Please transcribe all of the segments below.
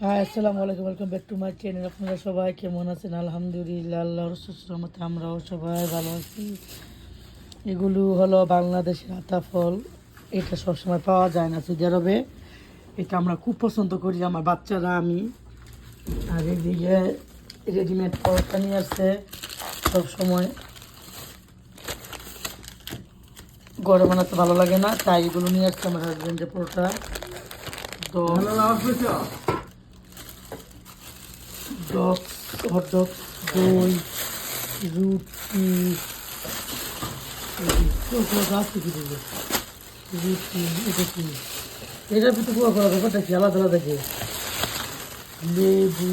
হ্যাঁ, আসসালামু আলাইকুম, welcome back to my channel. আপনারা সবাই কেমন আছেন? আলহামদুলিল্লাহ, আল্লাহর রহমতে আমরাও সবাই ভালো আছি। এগুলো হলো বাংলাদেশের আতা ফল। এটা সবসময় পাওয়া যায় না সৌদি আরবে। এটা আমরা খুব পছন্দ করি, আমার বাচ্চারা, আমি। আর এদিকে রেডিমেড পরোটা নিয়ে আসছে সবসময়। ঘরে বানাতে ভালো লাগে না, তাই এগুলো নিয়ে আসছে আমার হাজব্যান্ডের পরোটা। তো ডগ, হটডগ, দই, রুটি, রুটি, এটা কি? এটার ভিতরে পুরো করা ব্যাপারটা কি আলাদা আলাদা? কি লেবু,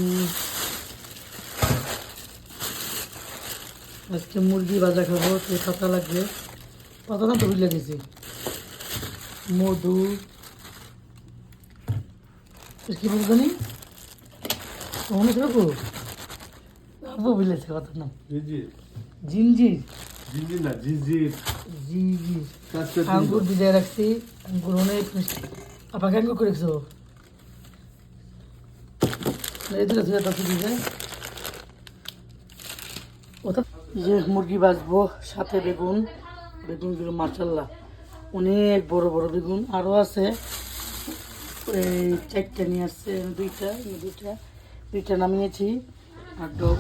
আজকে মুরগি ভাজা খাবো, তো পাতা লাগবে। পাতা দাম তো বুঝলে গেছি। মধু, কি বলতো জানি অনেক রকম আপু বুঝলেছে কথার নাম। জিঞ্জির, জিঞ্জির আঙ্গুর ভিজায় রাখছি। আঙ্গুর অনেক মিষ্টি। আপাকে আঙ্গুর করে রেখেছো? এদিকে ধুয়ে তাতে দিয়ে ওটা যে মুরগি ভাজবো, সাথে বেগুন। বেগুনগুলো মাশাআল্লাহ অনেক বড় বড় বেগুন। আরও আছে, এই চারটা নিয়ে আসছে, দুইটা দুইটা দুইটা নামিয়েছি। আর ডব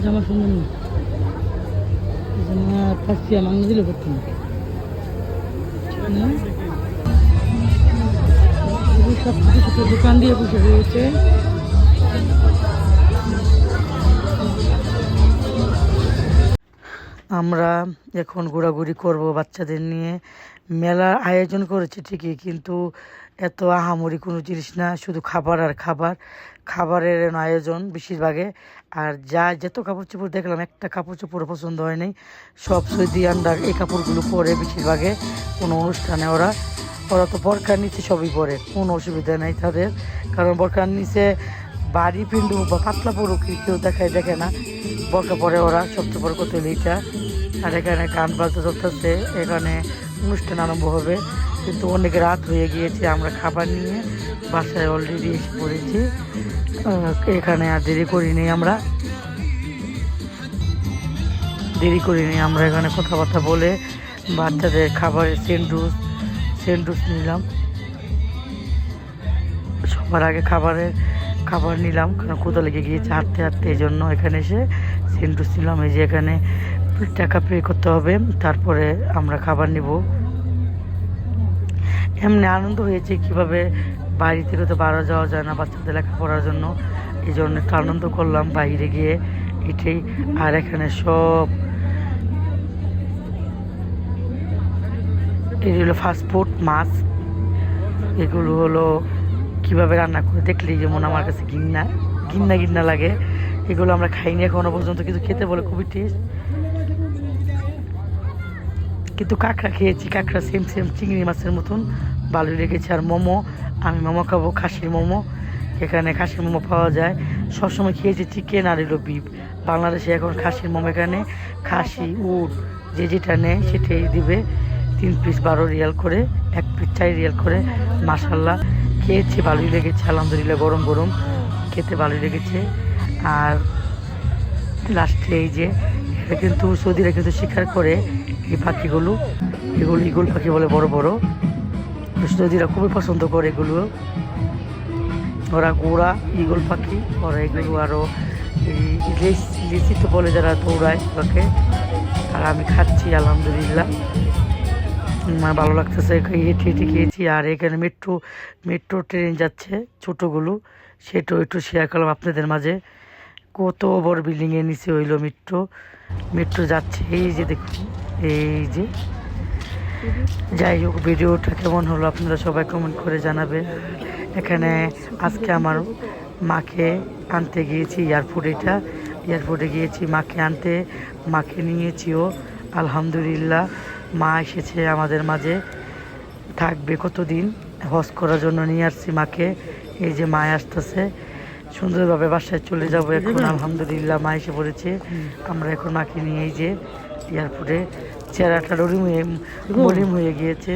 জামা সুন্দর না, পাচ্ছি মাংস দিলে করতে না। সব কিছু ছোটো দোকান দিয়ে বসে রয়েছে। আমরা এখন ঘোরাঘুরি করব বাচ্চাদের নিয়ে। মেলার আয়োজন করেছে ঠিকই, কিন্তু এত আহামরি কোনো জিনিস না, শুধু খাবার আর খাবার। খাবারের আয়োজন বেশিরভাগে। আর যত কাপড় চোপড় দেখলাম, একটা কাপড় চোপড় পছন্দ হয়নি। সব সৌদিয়ানরা এই কাপড়গুলো পরে বেশিরভাগে কোনো অনুষ্ঠানে। ওরা ওরা তো বরখার নিচে সবই পরে, কোনো অসুবিধা নেই তাদের। কারণ বরখার নিচে বাড়ি পিন্ডু বা পাতলা পড়ুক কেউ দেখে না। বরখা পরে ওরা, সবচেয়ে বড় কথা হলো এইটা। আর এখানে গান বাজতে চলতেছে, এখানে অনুষ্ঠান আরম্ভ হবে। কিন্তু অনেক রাত হয়ে গিয়েছে, আমরা খাবার নিয়ে বাসায় অলরেডি এসে পড়েছি। এখানে আর দেরি করিনি, আমরা এখানে কথাবার্তা বলে বাচ্চাদের খাবারের স্যান্ডউইচ নিলাম। সবার আগে খাবার নিলাম, কারণ ক্ষুধা লেগে গিয়েছে হাঁটতে হাঁটতে, এই জন্য এখানে এসে স্যান্ডউইচ নিলাম। এই যে এখানে টাকা পে করতে হবে, তারপরে আমরা খাবার নিব। এমনি আনন্দ হয়েছে, কিভাবে বাড়ি থেকে তো বাইরে যাওয়া যায় না বাচ্চাদের লেখাপড়ার জন্য, এই জন্য একটু আনন্দ করলাম বাইরে গিয়ে, এটাই। আর এখানে সব এগুলো হলো ফাস্টফুড, মাছ। এগুলো হলো কিভাবে রান্না করে দেখলেই যেমন আমার কাছে ঘিন্না ঘিন্না ঘিন্না লাগে। এগুলো আমরা খাইনি এখনো পর্যন্ত, কিন্তু খেতে বলে খুবই টেস্ট। কিন্তু কাঁকড়া খেয়েছি, কাঁকড়া সেম চিংড়ি মাছের মতন, ভালোই লেগেছে। আর মোমো, আমি মোমো খাবো, খাসির মোমো। এখানে খাসির মোমো পাওয়া যায়। সবসময় খেয়েছি চিকেন আর এলো বিফ। বাংলাদেশে এখন খাসির মোমো, এখানে খাসি, উট, যে যেটা নেয় সেটাই দিবে। 3 পিস 12 রিয়াল করে, 1 পিস 4 রিয়াল করে। মাশাল্লাহ খেয়েছি, ভালোই লেগেছে আলহামদুলিল্লাহ। গরম গরম খেতে ভালোই লেগেছে। আর লাস্টে এই যে এটা কিন্তু সৌদিরা কিন্তু শিকার করে এই পাখিগুলো, এগুলো ইগল পাখি বলে, বড় বড়। সৌদিরা খুবই পছন্দ করে এগুলো। ওরা গোড়া ইগল পাখি, ওরা এগুলো আরও এই লিচি তো বলে যারা, দৌড়ায় ওকে। আর আমি খাচ্ছি আলহামদুলিল্লাহ, ভালো লাগতেছে। হেঁটে হেঁটে খেয়েছি। আর এখানে মেট্রো ট্রেন যাচ্ছে ছোটোগুলো, সেটাও একটু শেয়ার করলাম আপনাদের মাঝে। কত বড় বিল্ডিংয়ের নিচে হইলো মেট্রো যাচ্ছে, এই যে দেখুন, এই যে। যাই হোক, ভিডিওটা কেমন হলো আপনারা সবাই কমেন্ট করে জানাবে। এখানে আজকে আমার মাকে আনতে গিয়েছি এয়ারপোর্টে গিয়েছি মাকে আনতে, মাকে নিয়েছিও আলহামদুলিল্লাহ। মা এসেছে আমাদের মাঝে, থাকবে কতদিন, হজ করার জন্য নিয়ে আসছি মাকে। এই যে মা আসতেছে, সুন্দরভাবে বাসায় চলে যাব এখন। আলহামদুলিল্লাহ মা এসে পড়েছে। আমরা এখন মাকে নিয়ে এই যে এয়ারপোর্টে, চেহারাটা মলিম হয়ে গিয়েছে।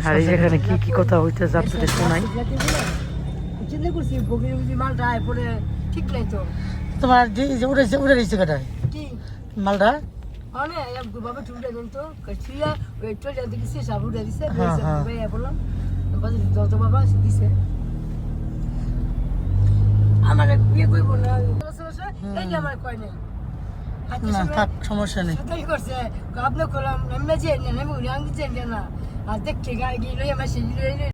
আর এই যেখানে কি কি কথা হইতেছে আপনাদের শোনাই। চিন্তা করছি বগির বুঝি মালটা পরে ঠিক নাই তো। তোমার উড়ে দিচ্ছে কাটায় কি মালটা। অনেক বাবা টুটে দেন তো কাছিয়া ওই ট্রেন থেকে সে সাবু দিছে হ্যাঁ, হ্যাঁ। ভাইয়া বললাম যত বাবা দিছে আমার বিয়ে করব না এই যে আমার কয় নাই না থাক, সমস্যা নেই। সাথে করছে আপনি করলাম আমি যে না আমি উড়ান দিচ্ছেন না আর দেখতে গাড়ি গিয়ে আমার সেই